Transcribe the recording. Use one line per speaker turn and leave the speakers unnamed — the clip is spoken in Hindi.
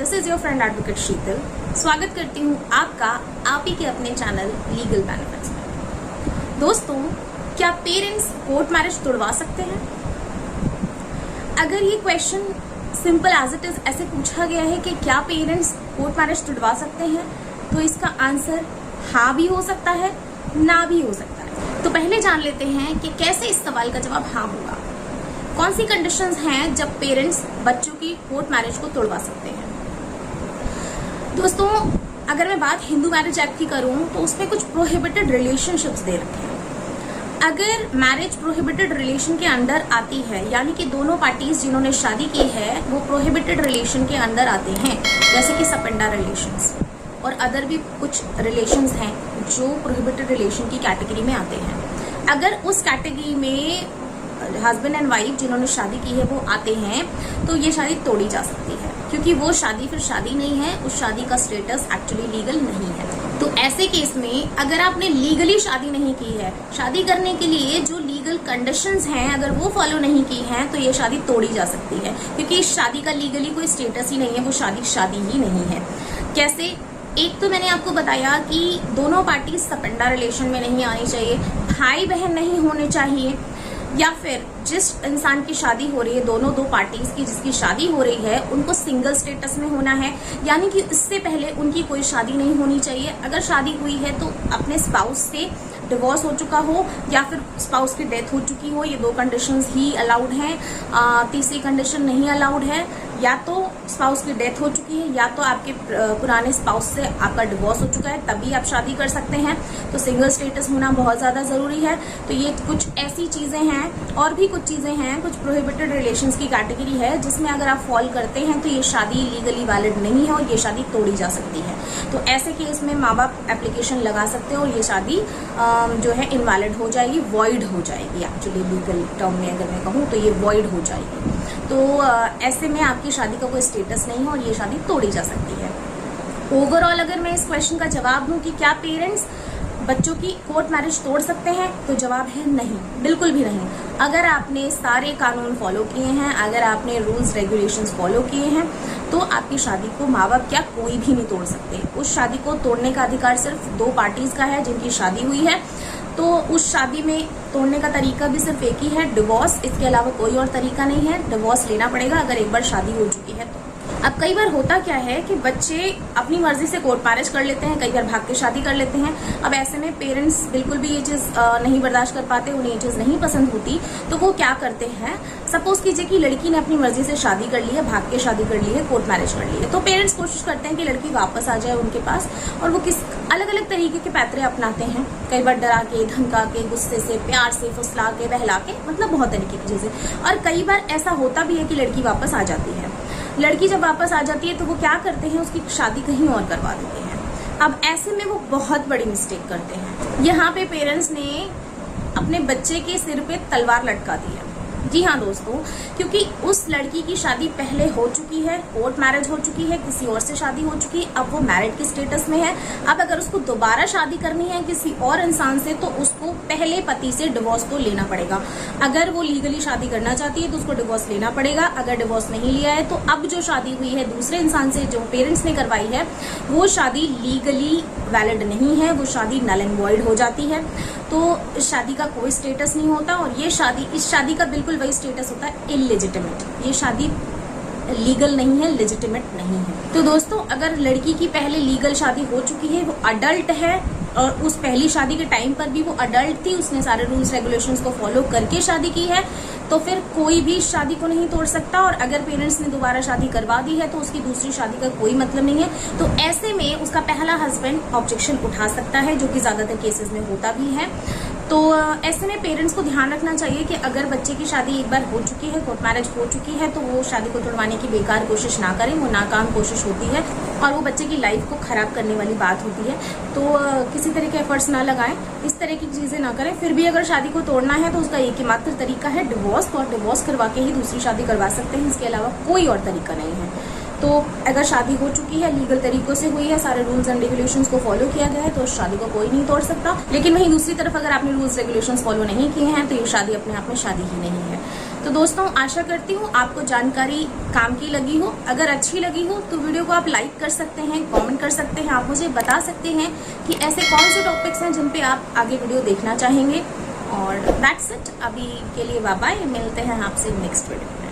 This is your friend advocate Sheetal. स्वागत करती हूँ आपका आप ही के अपने चैनल लीगल बेनिफिट्स में। दोस्तों, क्या पेरेंट्स कोर्ट मैरिज तोड़वा सकते हैं? अगर ये question simple as it is ऐसे पूछा गया है कि क्या पेरेंट्स कोर्ट मैरिज तोड़वा सकते हैं, तो इसका आंसर हाँ भी हो सकता है, ना भी हो सकता है। तो पहले जान लेते हैं कि कैसे इस सवाल का जवाब हाँ होगा। कौन सी कंडीशंस हैं जब पेरेंट्स बच्चों की कोर्ट मैरिज को तोड़वा सकते हैं? दोस्तों, अगर मैं बात हिंदू मैरिज एक्ट की करूं तो उसमें कुछ प्रोहिबिटेड रिलेशनशिप्स दे रखे हैं। अगर मैरिज प्रोहिबिटेड रिलेशन के अंडर आती है, यानी कि दोनों पार्टीज जिन्होंने शादी की है वो प्रोहिबिटेड रिलेशन के अंदर आते हैं, जैसे कि सपेंडा रिलेशंस और अदर भी कुछ रिलेशंस हैं जो प्रोहिबिटेड रिलेशन की कैटेगरी में आते हैं। अगर उस कैटेगरी में हस्बैंड एंड वाइफ जिन्होंने शादी की है वो आते हैं तो ये शादी तोड़ी जा सकती है, क्योंकि वो शादी फिर शादी नहीं है, उस शादी का स्टेटस एक्चुअली लीगल नहीं है। तो ऐसे केस में अगर आपने लीगली शादी नहीं की है, शादी करने के लिए जो लीगल कंडीशंस हैं अगर वो फॉलो नहीं की हैं, तो ये शादी तोड़ी जा सकती है, क्योंकि इस शादी का लीगली कोई स्टेटस ही नहीं है, वो शादी शादी ही नहीं है। कैसे? एक तो मैंने आपको बताया कि दोनों पार्टी सपेंडा रिलेशन में नहीं आनी चाहिए, भाई बहन नहीं होने चाहिए, या फिर जिस इंसान की शादी हो रही है, दोनों दो पार्टीज की जिसकी शादी हो रही है उनको सिंगल स्टेटस में होना है, यानी कि इससे पहले उनकी कोई शादी नहीं होनी चाहिए। अगर शादी हुई है तो अपने स्पाउस से डिवोर्स हो चुका हो या फिर स्पाउस की डेथ हो चुकी हो, ये दो कंडीशंस ही अलाउड हैं। तीसरी कंडीशन नहीं अलाउड है, या तो स्पाउस की डेथ हो चुकी है या तो आपके पुराने स्पाउस से आपका डिवोर्स हो चुका है, तभी आप शादी कर सकते हैं। तो सिंगल स्टेटस होना बहुत ज़्यादा ज़रूरी है। तो ये कुछ ऐसी चीज़ें हैं, और भी कुछ चीज़ें हैं, कुछ प्रोहिबिटेड रिलेशंस की कैटेगरी है जिसमें अगर आप फॉल करते हैं तो ये शादी लीगली वैलिड नहीं है और ये शादी तोड़ी जा सकती है। तो ऐसे केस में माँ बाप एप्लीकेशन लगा सकते हैं और ये शादी जो है इनवैलिड हो जाएगी, वॉइड हो जाएगी। एक्चुअली लीगल टर्म में अगर मैं कहूँ तो ये वॉइड हो जाएगी। तो ऐसे में आपकी शादी का कोई स्टेटस नहीं है और ये शादी तोड़ी जा सकती है। ओवरऑल अगर मैं इस क्वेश्चन का जवाब दूं कि क्या पेरेंट्स बच्चों की कोर्ट मैरिज तोड़ सकते हैं, तो जवाब है नहीं, बिल्कुल भी नहीं। अगर आपने सारे कानून फॉलो किए हैं, अगर आपने रूल्स रेगुलेशंस फॉलो किए हैं, तो आपकी शादी को माँ बाप क्या कोई भी नहीं तोड़ सकते। उस शादी को तोड़ने का अधिकार सिर्फ दो पार्टीज का है जिनकी शादी हुई है। तो उस शादी में तोड़ने का तरीका भी सिर्फ एक ही है, डिवोर्स। इसके अलावा कोई और तरीका नहीं है। डिवोर्स लेना पड़ेगा अगर एक बार शादी हो चुकी है तो। अब कई बार होता क्या है कि बच्चे अपनी मर्जी से कोर्ट मैरिज कर लेते हैं, कई बार भाग के शादी कर लेते हैं। अब ऐसे में पेरेंट्स बिल्कुल भी ये चीज़ नहीं बर्दाश्त कर पाते, उन्हें ये चीज़ नहीं पसंद होती, तो वो क्या करते हैं, सपोज कीजिए कि लड़की ने अपनी मर्जी से शादी कर ली है, भाग के शादी कर ली है, कोर्ट मैरिज कर ली है, तो पेरेंट्स कोशिश करते हैं कि लड़की वापस आ जाए उनके पास, और वो किस अलग अलग तरीके के पैतरे अपनाते हैं। कई बार डरा के, धमका के, गुस्से से, प्यार से, फुसला के, बहला के, मतलब बहुत तरीके की चीज़ें। और कई बार ऐसा होता भी है कि लड़की वापस आ जाती है। लड़की जब वापस आ जाती है तो वो क्या करते हैं, उसकी शादी कहीं और करवा देते हैं। अब ऐसे में वो बहुत बड़ी मिस्टेक करते हैं। यहाँ पे पेरेंट्स ने अपने बच्चे के सिर पे तलवार लटका दी है। जी हाँ दोस्तों, क्योंकि उस लड़की की शादी पहले हो चुकी है, कोर्ट मैरिज हो चुकी है, किसी और से शादी हो चुकी है, अब वो मैरिड के स्टेटस में है। अब अगर उसको दोबारा शादी करनी है किसी और इंसान से, तो उसको पहले पति से डिवोर्स तो लेना पड़ेगा। अगर वो लीगली शादी करना चाहती है तो उसको डिवोर्स लेना पड़ेगा। अगर डिवोर्स नहीं लिया है तो अब जो शादी हुई है दूसरे इंसान से जो पेरेंट्स ने करवाई है, वो शादी लीगली वैलिड नहीं है, वो शादी नल एंड वॉइड हो जाती है। तो इस शादी का कोई स्टेटस नहीं होता, और ये शादी, इस शादी का बिल्कुल वही स्टेटस होता है, इलेजिटिमेट। ये शादी लीगल नहीं है, लेजिटिमेट नहीं है। तो दोस्तों, अगर लड़की की पहले लीगल शादी हो चुकी है, वो अडल्ट है, और उस पहली शादी के टाइम पर भी वो अडल्ट थी, उसने सारे रूल्स रेगुलेशंस को फॉलो करके शादी की है, तो फिर कोई भी इस शादी को नहीं तोड़ सकता। और अगर पेरेंट्स ने दोबारा शादी करवा दी है तो उसकी दूसरी शादी का कोई मतलब नहीं है। तो ऐसे में उसका पहला हस्बैंड ऑब्जेक्शन उठा सकता है, जो कि ज्यादातर केसेस में होता भी है। तो ऐसे में पेरेंट्स को ध्यान रखना चाहिए कि अगर बच्चे की शादी एक बार हो चुकी है, कोर्ट मैरिज हो चुकी है, तो वो शादी को तोड़वाने की बेकार कोशिश ना करें। वो नाकाम कोशिश होती है और वो बच्चे की लाइफ को खराब करने वाली बात होती है। तो किसी तरह के एफर्ट्स ना लगाएं, इस तरह की चीजें ना करें। फिर भी अगर शादी को तोड़ना है तो उसका एक ही मात्र तरीका है डिवोर्स, और डिवोर्स करवा के ही दूसरी शादी करवा सकते हैं। इसके अलावा कोई और तरीका नहीं है। तो अगर शादी हो चुकी है, लीगल तरीकों से हुई है, सारे रूल्स एंड रेगुलेशंस को फॉलो किया गया है, तो उस शादी को कोई नहीं तोड़ सकता। लेकिन वहीं दूसरी तरफ अगर आपने रूल्स रेगुलेशंस फॉलो नहीं किए हैं तो ये शादी अपने आप में शादी ही नहीं है। तो दोस्तों आशा करती हूँ आपको जानकारी काम की लगी हो। अगर अच्छी लगी हो तो वीडियो को आप लाइक कर सकते हैं, कमेंट कर सकते हैं, आप मुझे बता सकते हैं कि ऐसे कौन से टॉपिक्स हैं जिन पे आप आगे वीडियो देखना चाहेंगे। और दैट्स इट, अभी के लिए बाय बाय, मिलते हैं आपसे नेक्स्ट वीडियो में।